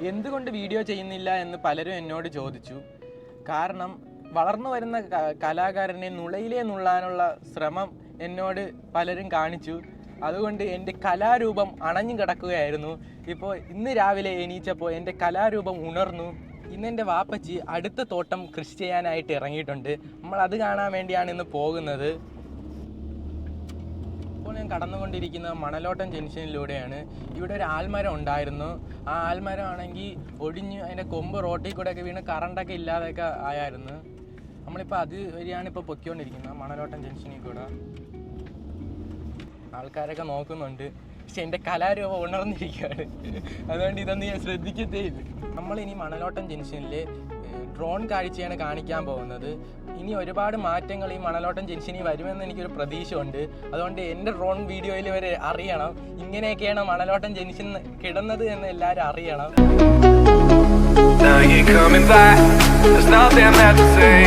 എന്തുകൊണ്ട് വീഡിയോ ചെയ്യുന്നില്ല എന്ന് പലരും എന്നോട് ചോദിച്ചു. കാരണം വളർന്നു വരുന്ന കലാകാരനെ നുളയിലേ നുള്ളാനുള്ള ശ്രമം എന്നോട് പലരും കാണിച്ചു. അതുകൊണ്ട് എൻ്റെ കലാരൂപം അണഞ്ഞു കിടക്കുകയായിരുന്നു. ഇപ്പോൾ ഇന്ന് രാവിലെ എണീച്ചപ്പോൾ എൻ്റെ കലാരൂപം ഉണർന്നു. ഇന്ന് എൻ്റെ വാപ്പച്ചി അടുത്ത തോട്ടം കൃഷി ചെയ്യാനായിട്ട് ഇറങ്ങിയിട്ടുണ്ട്. നമ്മൾ അത് കാണാൻ വേണ്ടിയാണ് ഇന്ന് പോകുന്നത്. ഇപ്പോൾ ഞാൻ കടന്നുകൊണ്ടിരിക്കുന്നത് മണലോട്ടം ജംഗ്ഷനിലൂടെയാണ്. ഇവിടെ ഒരു ആൽമരം ഉണ്ടായിരുന്നു. ആ ആൽമരം ആണെങ്കിൽ ഒടിഞ്ഞ് അതിൻ്റെ കൊമ്പ് റോട്ടിൽ കൂടെയൊക്കെ വീണ് കറണ്ടൊക്കെ ഇല്ലാതെയൊക്കെ ആയായിരുന്നു. നമ്മളിപ്പോൾ അത് വഴിയാണ് ഇപ്പോൾ പൊയ്ക്കൊണ്ടിരിക്കുന്നത്, മണലോട്ടം ജംഗ്ഷനിൽ കൂടെ. ആൾക്കാരൊക്കെ നോക്കുന്നുണ്ട്, പക്ഷെ എൻ്റെ കലാരൂപം ഉണർന്നിരിക്കുകയാണ്. അതുകൊണ്ട് ഇതൊന്നും ഞാൻ ശ്രദ്ധിക്കത്തേ ഇല്ല. നമ്മളിനി മണലോട്ടം ജംഗ്ഷനിൽ ഡ്രോൺ കാഴ്ചയാണ് കാണിക്കാൻ പോകുന്നത്. ഇനി ഒരുപാട് മാറ്റങ്ങൾ ഈ മണലോട്ടം ജംഗ്ഷനിൽ വരുമെന്ന് എനിക്കൊരു പ്രതീക്ഷ ഉണ്ട്. അതുകൊണ്ട് എൻ്റെ ഡ്രോൺ വീഡിയോയിൽ വരെ അറിയണം, ഇങ്ങനെയൊക്കെയാണ് മണലോട്ടം ജംഗ്ഷൻ കിടന്നത് എന്ന് എല്ലാവരും അറിയണം. Now you're coming back, there's nothing left to say.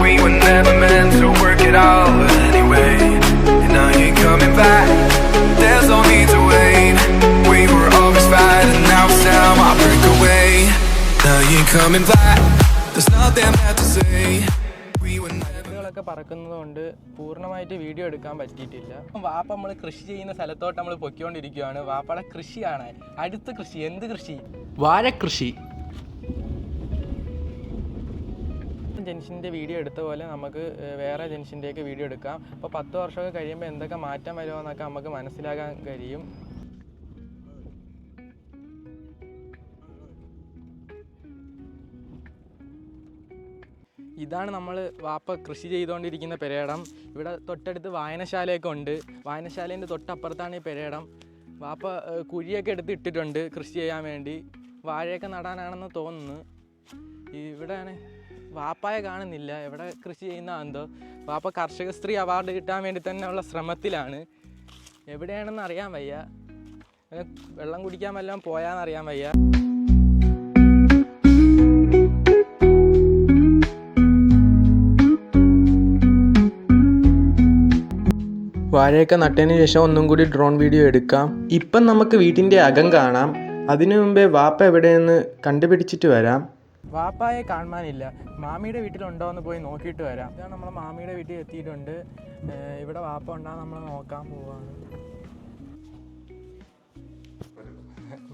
We were never meant to work it out anyway. And now you're coming back, there's no need to wait. We were always fighting, now it's time I break away. Now you're coming back, there's nothing left to say. We were ൊക്കെ പറക്കുന്നത് കൊണ്ട് പൂർണ്ണമായിട്ട് video എടുക്കാൻ പറ്റിയിട്ടില്ല. വാപ്പ നമ്മൾ കൃഷി ചെയ്യുന്ന സ്ഥലത്തോട്ട് നമ്മൾ പൊയ്ക്കൊണ്ടിരിക്കുകയാണ്. വാപ്പയുടെ കൃഷി കാണാൻ. അടുത്ത കൃഷി എന്ത് കൃഷി? വാഴക്കൃഷി. ജംഗ്ഷൻ്റെ വീഡിയോ എടുത്ത പോലെ നമുക്ക് വേറെ ജംഗ്ഷൻ്റെയൊക്കെ വീഡിയോ എടുക്കാം. അപ്പോൾ 10 വർഷമൊക്കെ കഴിയുമ്പോൾ എന്തൊക്കെ മാറ്റം വരുമോയെന്നൊക്കെ നമുക്ക് മനസ്സിലാക്കാൻ കഴിയും. ഇതാണ് നമ്മൾ വാപ്പ കൃഷി ചെയ്തുകൊണ്ടിരിക്കുന്ന പെരേടം. ഇവിടെ തൊട്ടടുത്ത് വായനശാലയൊക്കെ ഉണ്ട്. വായനശാലേൻ്റെ തൊട്ടപ്പുറത്താണ് ഈ പെരേടം. വാപ്പ കുഴിയൊക്കെ എടുത്ത് ഇട്ടിട്ടുണ്ട് കൃഷി ചെയ്യാൻ വേണ്ടി. വാഴയൊക്കെ നടാനാണെന്ന് തോന്നുന്നു. ഇവിടെയാണ് വാപ്പായെ കാണുന്നില്ല, എവിടെ കൃഷി ചെയ്യുന്നതെന്തോ. വാപ്പ കർഷകശ്രീ അവാർഡ് കിട്ടാൻ വേണ്ടി തന്നെയുള്ള ശ്രമത്തിലാണ്. എവിടെയാണെന്ന് അറിയാൻ വയ്യ. വെള്ളം കുടിക്കാൻ വല്ലതും പോയാന്നറിയാൻ വയ്യ. വാഴയൊക്കെ നട്ടതിന് ശേഷം ഒന്നും കൂടി ഡ്രോൺ വീഡിയോ എടുക്കാം. ഇപ്പം നമുക്ക് വീട്ടിൻ്റെ അകം കാണാം. അതിനു മുമ്പേ വാപ്പ എവിടെയെന്ന് കണ്ടുപിടിച്ചിട്ട് വരാം. വാപ്പായെ കാണാനില്ല. മാമിയുടെ വീട്ടിലുണ്ടോ എന്ന് പോയി നോക്കിയിട്ട് വരാം. ഇതാണ് നമ്മൾ മാമിയുടെ വീട്ടിൽ എത്തിയിട്ടുണ്ട്. ഇവിടെ വാപ്പ ഉണ്ടാകും, നമ്മൾ നോക്കാൻ പോവാണ്.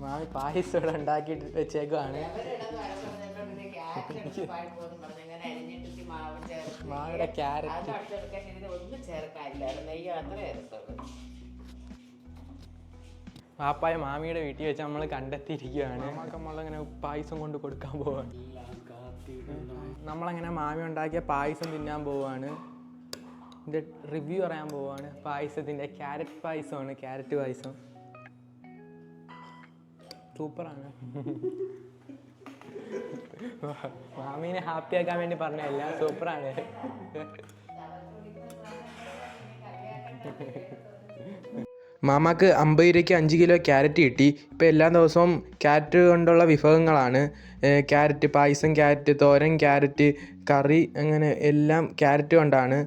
മാമി പായസം ഇവിടെ ഉണ്ടാക്കിയിട്ട് വെച്ചേക്കുവാണ്. മാമിയുടെ ക്യാരറ്റ്. വാപ്പായ മാമിയുടെ വീട്ടിൽ വെച്ച് നമ്മൾ കണ്ടെത്തിയിരിക്കുകയാണ്. നമ്മളിങ്ങനെ പായസം കൊണ്ട് കൊടുക്കാൻ പോവാണ്. നമ്മളങ്ങനെ മാമി ഉണ്ടാക്കിയ പായസം തിന്നാൻ പോവാണ്. ഇതിൻ്റെ റിവ്യൂ പറയാൻ പോവാണ്. പായസത്തിൻ്റെ ക്യാരറ്റ് പായസമാണ്. ക്യാരറ്റ് പായസം സൂപ്പറാണ്. മാമീനെ ഹാപ്പി ആക്കാൻ വേണ്ടി പറഞ്ഞതല്ല, സൂപ്പറാണ്. മാമാക്ക് 50 രൂപയ്ക്ക് 5 കിലോ ക്യാരറ്റ് കിട്ടി. ഇപ്പോൾ എല്ലാ ദിവസവും ക്യാരറ്റ് കൊണ്ടുള്ള വിഭവങ്ങളാണ്. ക്യാരറ്റ് പായസം, ക്യാരറ്റ് തോരൻ, ക്യാരറ്റ് കറി, അങ്ങനെ എല്ലാം ക്യാരറ്റ് കൊണ്ടാണ്.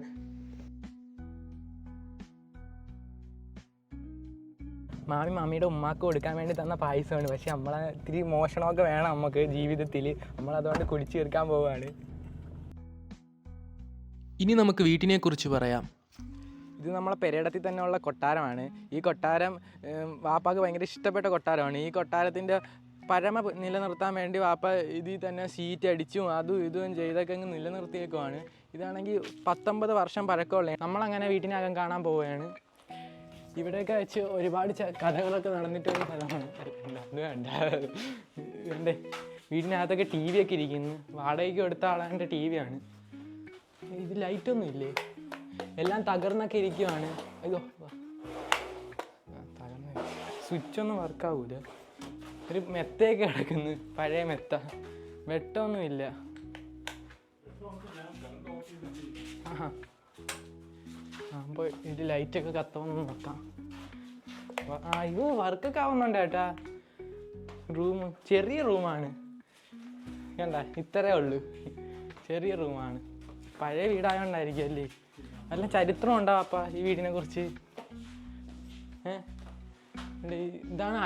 മാമിയുടെ ഉമ്മാക്ക് കൊടുക്കാൻ വേണ്ടി തന്ന പായസമാണ്. പക്ഷെ നമ്മളെ ഇത്തിരി മോഷണമൊക്കെ വേണം നമുക്ക് ജീവിതത്തിൽ. നമ്മളതുകൊണ്ട് കുടിച്ചു തീർക്കാൻ പോവുകയാണ്. ഇനി നമുക്ക് വീട്ടിനെ കുറിച്ച് പറയാം. ഇത് നമ്മളെ പെരേടത്തിൽ തന്നെ ഉള്ള കൊട്ടാരമാണ്. ഈ കൊട്ടാരം വാപ്പാക്ക് ഭയങ്കര ഇഷ്ടപ്പെട്ട കൊട്ടാരമാണ്. ഈ കൊട്ടാരത്തിൻ്റെ പരമ നിലനിർത്താൻ വേണ്ടി വാപ്പ ഇതിൽ തന്നെ ഷീറ്റ് അടിച്ചും അതും ഇതും ചെയ്തൊക്കെ അങ്ങ് നിലനിർത്തിയേക്കുവാണ്. ഇതാണെങ്കിൽ 19 വർഷം പഴക്കമുള്ള. നമ്മളങ്ങനെ വീട്ടിനകം കാണാൻ പോവുകയാണ്. ഇവിടെയൊക്കെ വെച്ച് ഒരുപാട് കഥകളൊക്കെ നടന്നിട്ടുള്ള സ്ഥലമാണ്. അത് വേണ്ട വേണ്ടേ. വീടിനകത്തൊക്കെ ടി വി ഒക്കെ ഇരിക്കുന്നു. വാടകയ്ക്ക് കൊടുത്ത ആളാൻ്റെ ടി വിയാണ്. ഇത് ലൈറ്റൊന്നും ഇല്ലേ, എല്ലാം തകർന്നൊക്കെ ഇരിക്കുവാണ്. അയ്യോ, തകർന്ന സ്വിച്ചൊന്നും വർക്കാവൂല. ഒരു മെത്തയൊക്കെ കിടക്കുന്നു, പഴയ മെത്ത. വെട്ടമൊന്നുമില്ല. അപ്പോൾ ഇത് ലൈറ്റൊക്കെ കത്തുമെന്ന് നോക്കാം. അയ്യോ, വർക്കൊക്കെ ആവുന്നുണ്ട് ചേട്ടാ. റൂം ചെറിയ റൂമാണ്. കണ്ട, ഇത്രേ ഉള്ളൂ. ചെറിയ റൂമാണ്. പഴയ വീടായോണ്ടായിരിക്കും അല്ലേ. നല്ല ചരിത്രം ഉണ്ടാവും അപ്പ ഈ വീടിനെ കുറിച്ച്. ഇതാണ്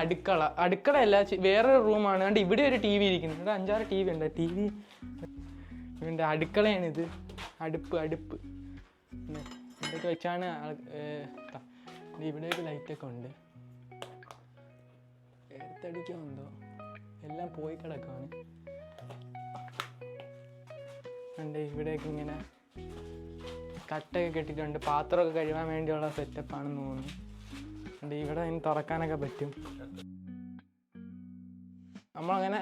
അടുക്കളയല്ല, വേറൊരു റൂമാണ്. കണ്ട് ഇവിടെ ഒരു TV ഇരിക്കുന്നു. ഇവിടെ 5-6 TV ഉണ്ട്. TV ഇതിൻ്റെ അടുക്കളയാണിത്. അടുപ്പ് ഇതൊക്കെ വെച്ചാണ്. ഇവിടെയൊക്കെ ലൈറ്റൊക്കെ ഉണ്ട്. എടുത്തടിക്കുമെന്തോ എല്ലാം പോയി കിടക്കാണ്. ഉണ്ട് ഇവിടെയൊക്കെ ഇങ്ങനെ കട്ടൊക്കെ കെട്ടിയിട്ടുണ്ട്. പാത്രമൊക്കെ കഴുകാൻ വേണ്ടിയുള്ള സെറ്റപ്പാണെന്ന് തോന്നുന്നു. ഉണ്ട് ഇവിടെ ഇനി തുറക്കാനൊക്കെ പറ്റും. നമ്മളങ്ങനെ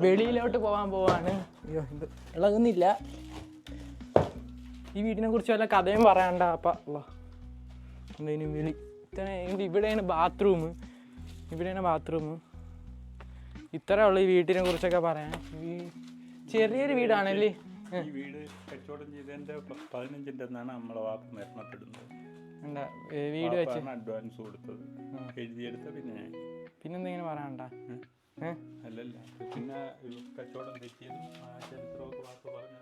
വെളിയിലോട്ട് പോവാണ്. അയ്യോ ഇത് ഇളകുന്നില്ല. ഈ വീടിനെ കുറിച്ച് വല്ല കഥയും പറയാണ്ട. അപ്പം എന്തിനും വിളി ഇവിടെയാണ് ബാത്റൂം. ഇത്രേ ഉള്ളൂ ഈ വീട്ടിനെ കുറിച്ചൊക്കെ പറയാൻ. ചെറിയൊരു വീടാണല്ലേ. ഈ വീട് കച്ചവടം ചെയ്തതിന്റെ 15-ന്റെ നമ്മളെ വാപ്പ മരണപ്പെടുന്നത്. വീട് വെച്ച് അഡ്വാൻസ് കൊടുത്തത് എഴുതിയെടുത്ത പിന്നെന്തെങ്കിലും പറയാണ്ട. അല്ലല്ല പിന്നെ കച്ചവടം തെറ്റിയതും ആ ചരിത്രമൊക്കെ വാപ്പ പറഞ്ഞു.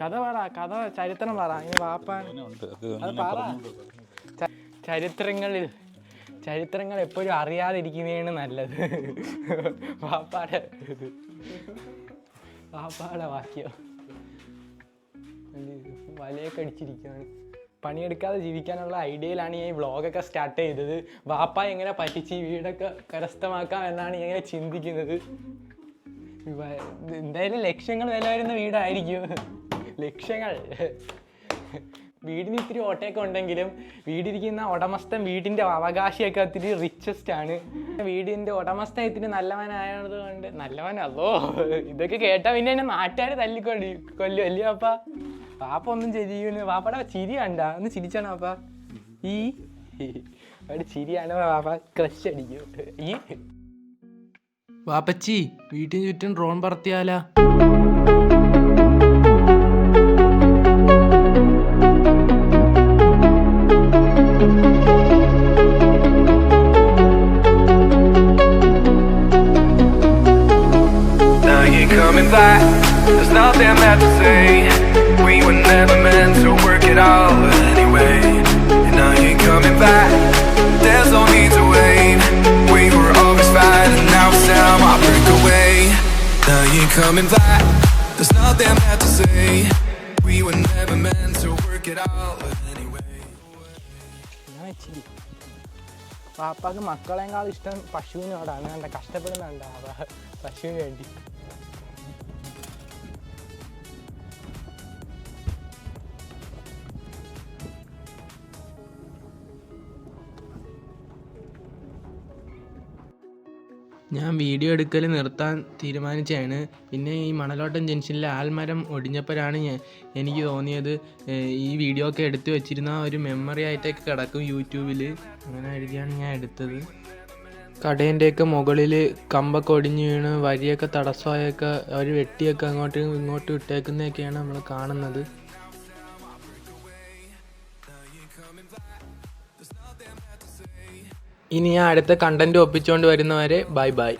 കഥ ചരിത്രം പറ. വാപ്പ ചരിത്രങ്ങൾ എപ്പോഴും അറിയാതിരിക്കുന്നതാണ് നല്ലത്. വാപ്പാടെ വാക്യം. വലയൊക്കെ അടിച്ചിരിക്കുകയാണ്. പണിയെടുക്കാതെ ജീവിക്കാനുള്ള ഐഡിയയിലാണ് ഈ വ്ളോഗൊക്കെ സ്റ്റാർട്ട് ചെയ്തത്. വാപ്പ എങ്ങനെ പറ്റിച്ച് ഈ വീടൊക്കെ കരസ്ഥമാക്കാം എന്നാണ് ഇങ്ങനെ ചിന്തിക്കുന്നത്. എന്തായാലും ലക്ഷങ്ങൾ വില വരുന്ന വീടായിരിക്കും. ലക്ഷങ്ങൾ. വീടിന് ഇത്തിരി ഓട്ടയൊക്കെ ഉണ്ടെങ്കിലും വീടിരിക്കുന്ന ഉടമസ്ഥൻ വീടിൻ്റെ അവകാശിയൊക്കെ ഒത്തിരി റിച്ചസ്റ്റ് ആണ്. വീടിൻ്റെ ഉടമസ്ഥൻ ഇത്തിരി നല്ലവനായത് കൊണ്ട് നല്ലവനല്ലോ. ഇതൊക്കെ കേട്ടാൽ പിന്നെ എന്നെ നാട്ടുകാർ കൊല്ലും അല്ലേ പാപ്പ? പാപ്പ ഒന്നും ചെയ്യൂന്ന്. പാപ്പയുടെ ചിരി കണ്ട ഒന്ന് ചിരിച്ചാണ് പാപ്പ. ഈ അവിടെ ചിരിയാണ് പാപ്പ. ക്രഷ് അടിക്കും. ഈ വാപ്പച്ചി വീട്ടിന് ചുറ്റും drone പറത്തിയാലാ? Coming back, there's nothing left to say. We were never meant to work it out anyway. And now you're coming back, there's no need to wait. We were always fighting, now it's time I break away. Now you're coming back, there's nothing left to say. We were never meant to work it out anyway. പാപ്പാക്ക് മക്കളെക്കാൾ ഇഷ്ടം പശുവിനോടാണ്. കണ്ട കഷ്ടപ്പെടുന്നുണ്ട് പശുവിന് വേണ്ടി. ഞാൻ video എടുക്കൽ നിർത്താൻ തീരുമാനിച്ചതാണ്. പിന്നെ ഈ മണലോട്ടം ജംഗ്ഷനിലെ ആൽമരം ഒടിഞ്ഞപ്പോഴാണ് എനിക്ക് തോന്നിയത് ഈ വീഡിയോ ഒക്കെ എടുത്തു വെച്ചിരുന്ന ഒരു മെമ്മറി ആയിട്ടൊക്കെ കിടക്കും യൂട്യൂബിൽ. അങ്ങനെ എഴുതിയാണ് ഞാൻ എടുത്തത്. കടേൻ്റെയൊക്കെ മുകളിൽ കമ്പൊക്കെ ഒടിഞ്ഞ് വീണ് വഴിയൊക്കെ തടസ്സമായൊക്കെ അവർ വെട്ടിയൊക്കെ അങ്ങോട്ടും ഇങ്ങോട്ടും ഇട്ടേക്കുന്നതൊക്കെയാണ് നമ്മൾ കാണുന്നത്. ഇനി ഞാൻ അടുത്ത കണ്ടന്റ് ഒപ്പിച്ചുകൊണ്ട് വരുന്നവരെ ബൈ ബൈ.